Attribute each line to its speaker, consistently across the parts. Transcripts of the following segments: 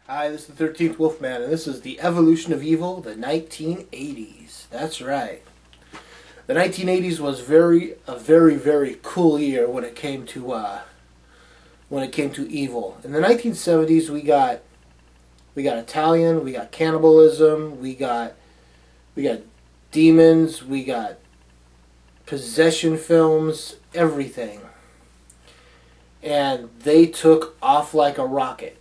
Speaker 1: Hi, this is the 13th Wolfman, and this is The Evolution of Evil, the 1980s. That's right. The 1980s was a very cool year when it came to evil. In the 1970s, we got Italian, we got cannibalism, we got demons, we got possession films, everything, and they took off like a rocket.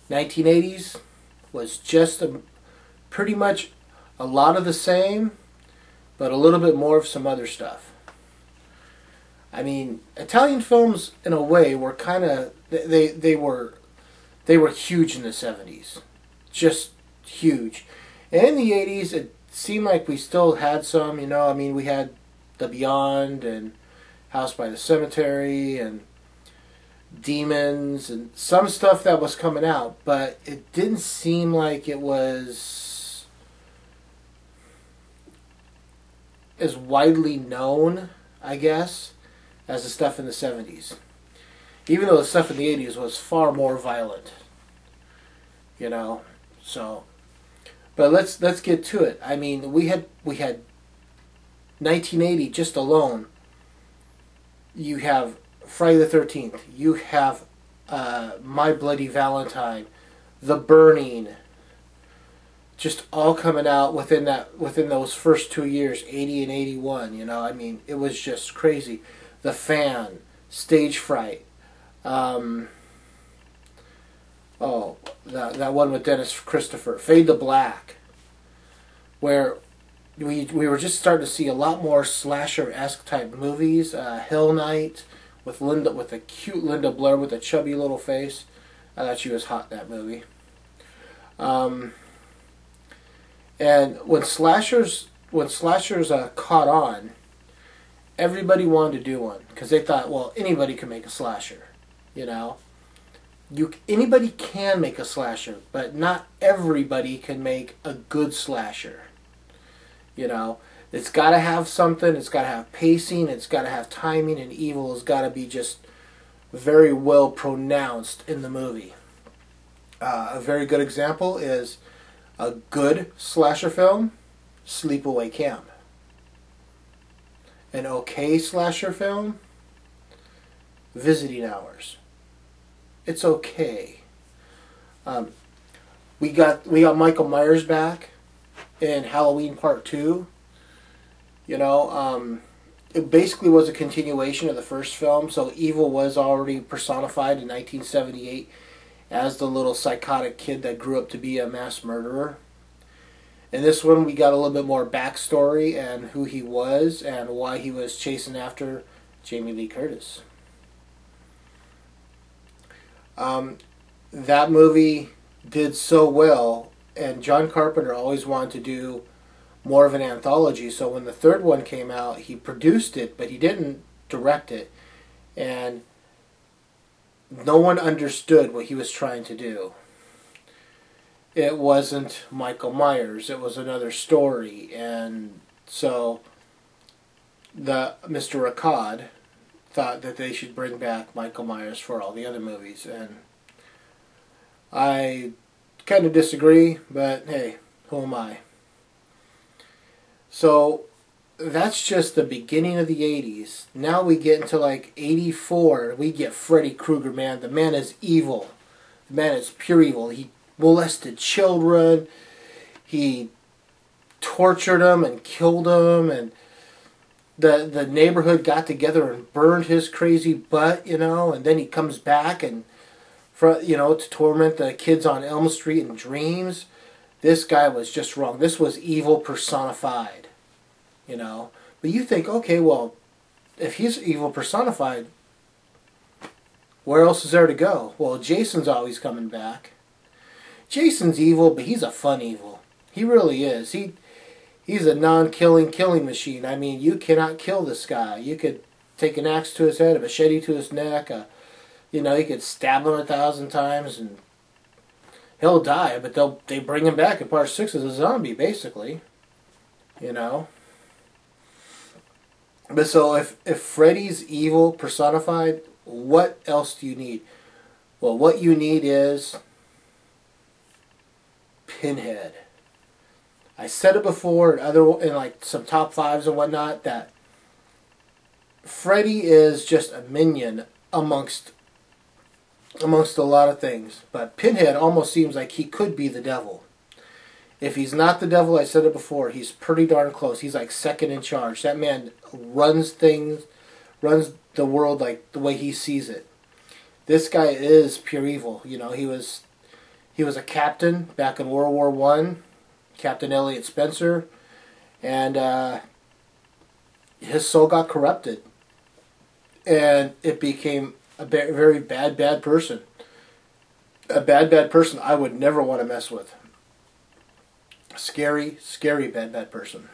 Speaker 1: 1980s was just pretty much a lot of the same, but a little bit more of some other stuff. I mean, Italian films, in a way, were kind of they were huge in the 70s, just huge. And in the 80s, it seemed like we still had some. I mean, we had The Beyond and House by the Cemetery and Demons and some stuff that was coming out, but it didn't seem like it was as widely known, I guess, as the stuff in the 70s. Even though the stuff in the 80s was far more violent, So, but let's get to it. I mean, we had 1980 just alone. You have Friday the 13th. You have My Bloody Valentine, The Burning, just all coming out within those first 2 years, 80 and 81. I mean, it was just crazy. The Fan, Stage Fright. That one with Dennis Christopher, Fade to Black, where we were just starting to see a lot more slasher-esque type movies. Hill Night with the cute Linda Blair with a chubby little face. I thought she was hot in that movie. And when slashers caught on, everybody wanted to do one because they thought, well, anybody can make a slasher. Anybody can make a slasher, but not everybody can make a good slasher. It's got to have something. It's got to have pacing. It's got to have timing, and evil has got to be just very well pronounced in the movie. A very good example is a good slasher film, Sleepaway Camp. An okay slasher film, Visiting Hours. It's okay. We got Michael Myers back in Halloween Part 2. It basically was a continuation of the first film, so evil was already personified in 1978 as the little psychotic kid that grew up to be a mass murderer. In this one, we got a little bit more backstory and who he was and why he was chasing after Jamie Lee Curtis. That movie did so well, and John Carpenter always wanted to do more of an anthology, so when the third one came out, he produced it, but he didn't direct it, and no one understood what he was trying to do. It wasn't Michael Myers, it was another story, and so Mr. Akkad thought that they should bring back Michael Myers for all the other movies, and I kind of disagree, but hey, who am I? So that's just the beginning of the 80s. Now we get into like 84, we get Freddy Krueger, man. The man is evil. The man is pure evil. He molested children. He tortured them and killed them, and the neighborhood got together and burned his crazy butt, and then he comes back and to torment the kids on Elm Street in dreams. This guy was just wrong. This was evil personified, But you think, okay, well, if he's evil personified, where else is there to go? Well, Jason's always coming back. Jason's evil, but he's a fun evil. He really is. He's a killing machine. I mean, you cannot kill this guy. You could take an axe to his head, a machete to his neck, you could stab him 1,000 times and he'll die, but they bring him back in Part 6 as a zombie, basically. But so if Freddy's evil personified, what else do you need? Well, what you need is Pinhead. I said it before in like some top fives and whatnot that Freddy is just a minion amongst a lot of things, but Pinhead almost seems like he could be the devil. If he's not the devil, I said it before, he's pretty darn close. He's like second in charge. That man runs things, runs the world like the way he sees it. This guy is pure evil. You know, he was a captain back in World War One, Captain Elliot Spencer, and his soul got corrupted, and it became a very bad person. A bad person I would never want to mess with. Scary bad person.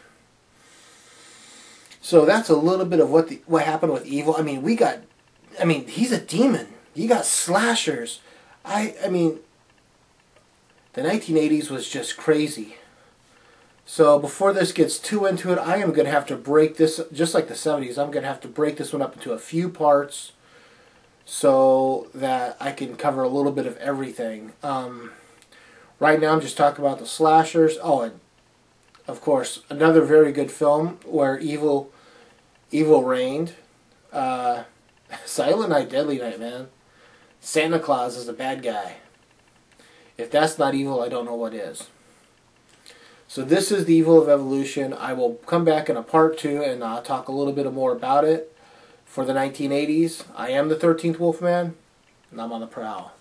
Speaker 1: So that's a little bit of what happened with evil. I mean, he's a demon. You got slashers. I mean, the 1980s was just crazy. So before this gets too into it, I am going to have to break this, just like the 70s, I'm going to have to break this one up into a few parts so that I can cover a little bit of everything. Right now I'm just talking about the slashers. Oh, and of course, another very good film where evil reigned. Silent Night, Deadly Night, man. Santa Claus is the bad guy. If that's not evil, I don't know what is. So this is the evil of evolution. I will come back in a part 2 and talk a little bit more about it for the 1980s. I am the 13th Wolfman, and I'm on the prowl.